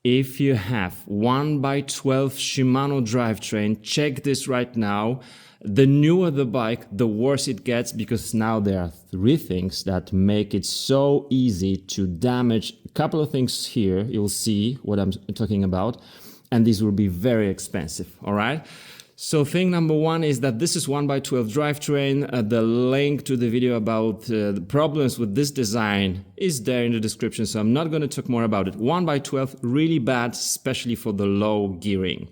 if you have 1x12 Shimano drivetrain, check this right now. The newer the bike, the worse it gets, because now there are three things that make it so easy to damage a couple of things here. You'll see what I'm talking about, and these will be very expensive, all right? So thing number one is that this is 1x12 drivetrain. The link to the video about the problems with this design is there in the description, so I'm not going to talk more about it. 1x12, really bad, especially for the low gearing.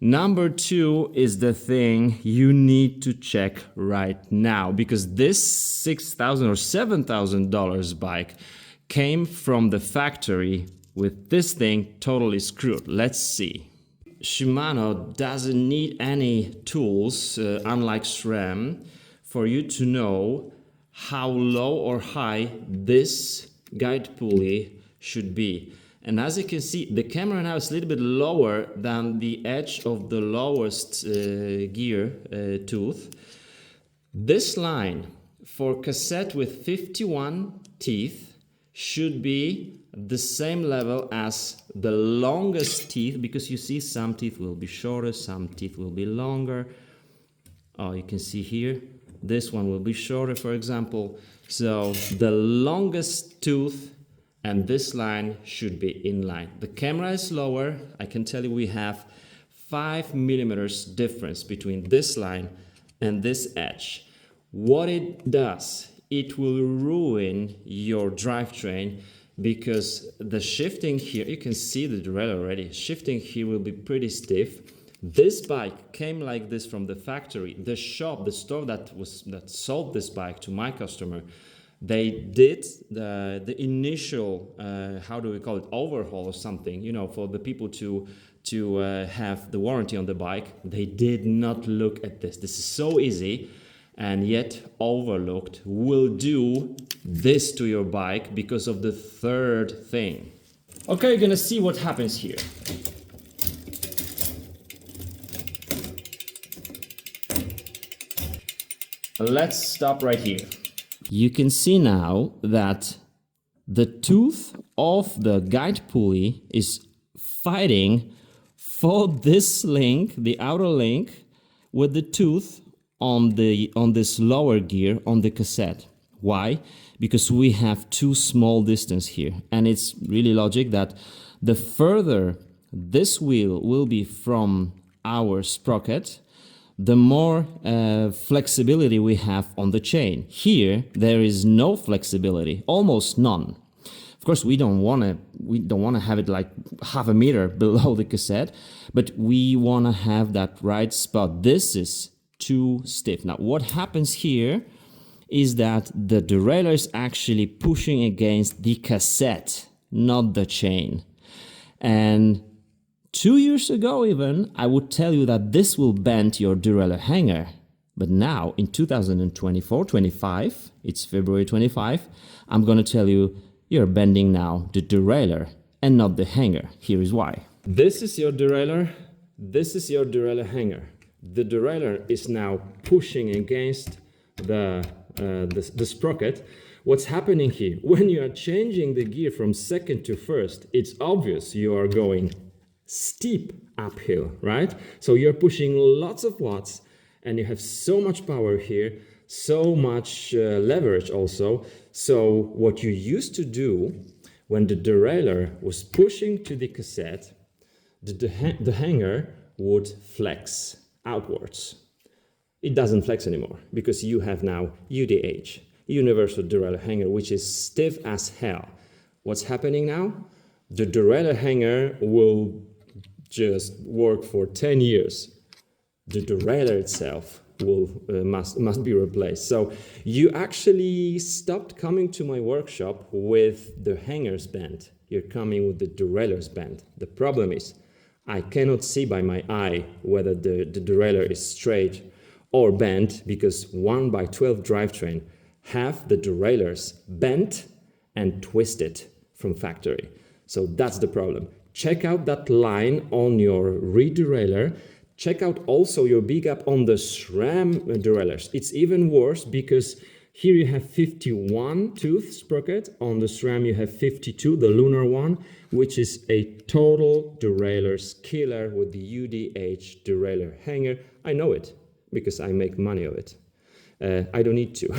Number two is the thing you need to check right now, because this $6,000 or $7,000 bike came from the factory with this thing totally screwed. Let's see. Shimano doesn't need any tools, unlike SRAM, for you to know how low or high this guide pulley should be. And as you can see, the camera now is a little bit lower than the edge of the lowest gear tooth. This line for cassette with 51 teeth should be the same level as the longest teeth, because you see some teeth will be shorter, some teeth will be longer. Oh, you can see here, this one will be shorter, for example. So the longest tooth and this line should be in line. The camera is lower. I can tell you we have 5 millimeters difference between this line and this edge. What it does, it will ruin your drivetrain, because the shifting here, you can see the derailleur already, shifting here will be pretty stiff. This bike came like this from the factory. The shop, the store that sold this bike to my customer, they did the initial, how do we call it, overhaul or something, you know, for the people to have the warranty on the bike. They did not look at this. This is so easy, and yet overlooked. Will do this to your bike because of the third thing. Okay, you're gonna see what happens here. Let's stop right here. You can see now that the tooth of the guide pulley is fighting for this link, the outer link, with the tooth on this lower gear on the cassette. Why? Because we have too small distance here, and it's really logic that the further this wheel will be from our sprocket, the more flexibility we have on the chain. Here there is no flexibility, almost none. Of course, we don't want to have it like half a meter below the cassette, but we want to have that right spot. This is too stiff. Now, what happens here is that the derailleur is actually pushing against the cassette, not the chain. And 2 years ago even, I would tell you that this will bend your derailleur hanger. But now, in 2024-25, it's February 25, I'm going to tell you, you're bending now the derailleur and not the hanger. Here is why. This is your derailleur. This is your derailleur hanger. The derailleur is now pushing against the sprocket. What's happening here? When you are changing the gear from second to first, it's obvious you are going steep uphill, right? So you're pushing lots of watts, and you have so much power here, so much leverage also. So what you used to do when the derailleur was pushing to the cassette, the hanger would flex outwards. It doesn't flex anymore because you have now UDH, universal derailleur hanger, which is stiff as hell. What's happening now? The derailleur hanger will just work for 10 years. The derailleur itself must be replaced. So you actually stopped coming to my workshop with the hangers bent. You're coming with the derailleurs bent. The problem is I cannot see by my eye whether the derailleur is straight or bent, because 1x12 drivetrain have the derailleurs bent and twisted from factory. So that's the problem. Check out that line on your rear derailleur. Check out also your B-gap on the SRAM derailleurs. It's even worse because Here you have 51 tooth sprocket. On the SRAM you have 52, the lunar one, which is a total derailleurs killer with the UDH derailleur hanger. I know it because I make money of it. I don't need to.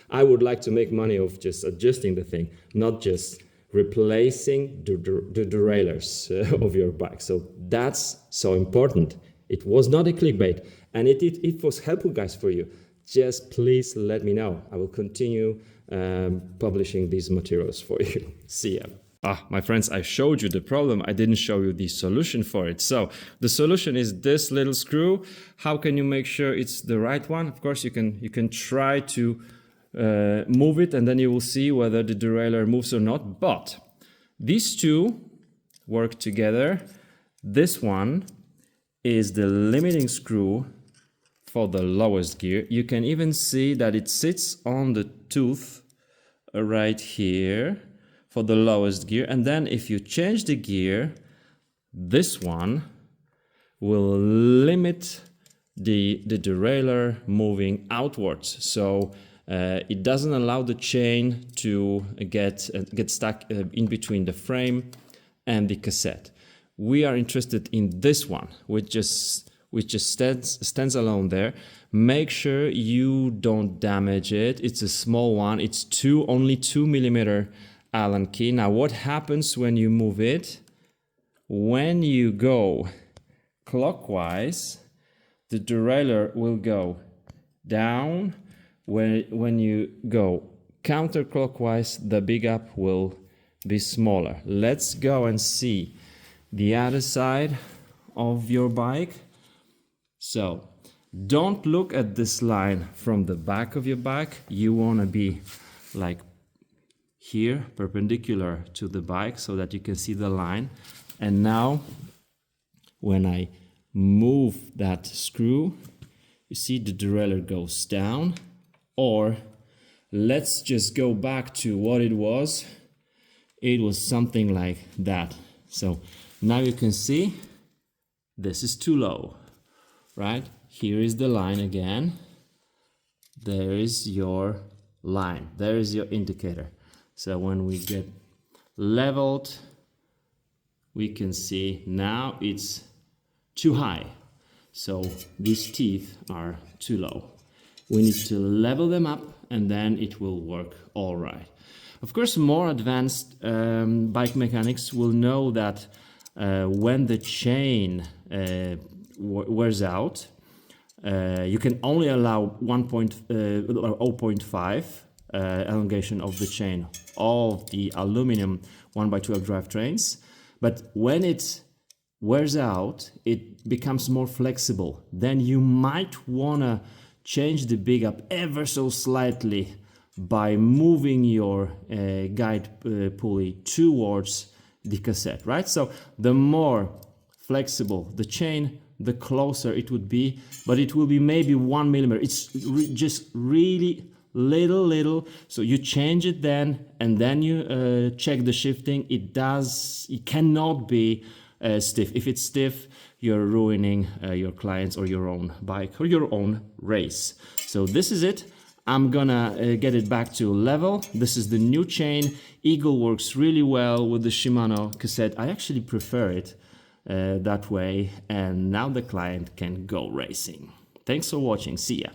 I would like to make money of just adjusting the thing, not just replacing the derailleurs of your bike. So that's so important. It was not a clickbait, and it was helpful, guys, for you. Just please let me know. I will continue publishing these materials for you. See ya. My friends, I showed you the problem. I didn't show you the solution for it. So the solution is this little screw. How can you make sure it's the right one? Of course, you can try to move it, and then you will see whether the derailleur moves or not. But these two work together. This one is the limiting screw for the lowest gear. You can even see that it sits on the tooth right here for the lowest gear. And then if you change the gear, this one will limit the derailleur moving outwards. So it doesn't allow the chain to get stuck in between the frame and the cassette. We are interested in this one, which just stands alone there. Make sure you don't damage it. It's a small one. It's only 2 millimeter Allen key. Now, what happens when you move it? When you go clockwise, the derailleur will go down. When you go counterclockwise, the big up will be smaller. Let's go and see the other side of your bike. So don't look at this line from the back of your bike. You want to be like here, perpendicular to the bike, so that you can see the line. And now when I move that screw, you see the derailleur goes down. Or let's just go back to what it was. It was something like that. So now you can see this is too low, right? Here is the line again. There is your line. There is your indicator. So when we get leveled, we can see now it's too high. So these teeth are too low. We need to level them up, and then it will work all right. Of course, more advanced bike mechanics will know that when the chain wears out, you can only allow 0.5 elongation of the chain of the aluminum 1x12 drivetrains. But when it wears out, it becomes more flexible. Then you might want to change the big up ever so slightly by moving your guide pulley towards the cassette, right? So the more flexible the chain, the closer it would be, but it will be maybe 1 millimeter. It's just really little. So you change it then, and then you check the shifting. It cannot be stiff. If it's stiff, you're ruining your clients or your own bike or your own race. So this is it. I'm gonna get it back to level. This is the new chain. Eagle works really well with the Shimano cassette. I actually prefer it that way, and now the client can go racing. Thanks for watching. See ya.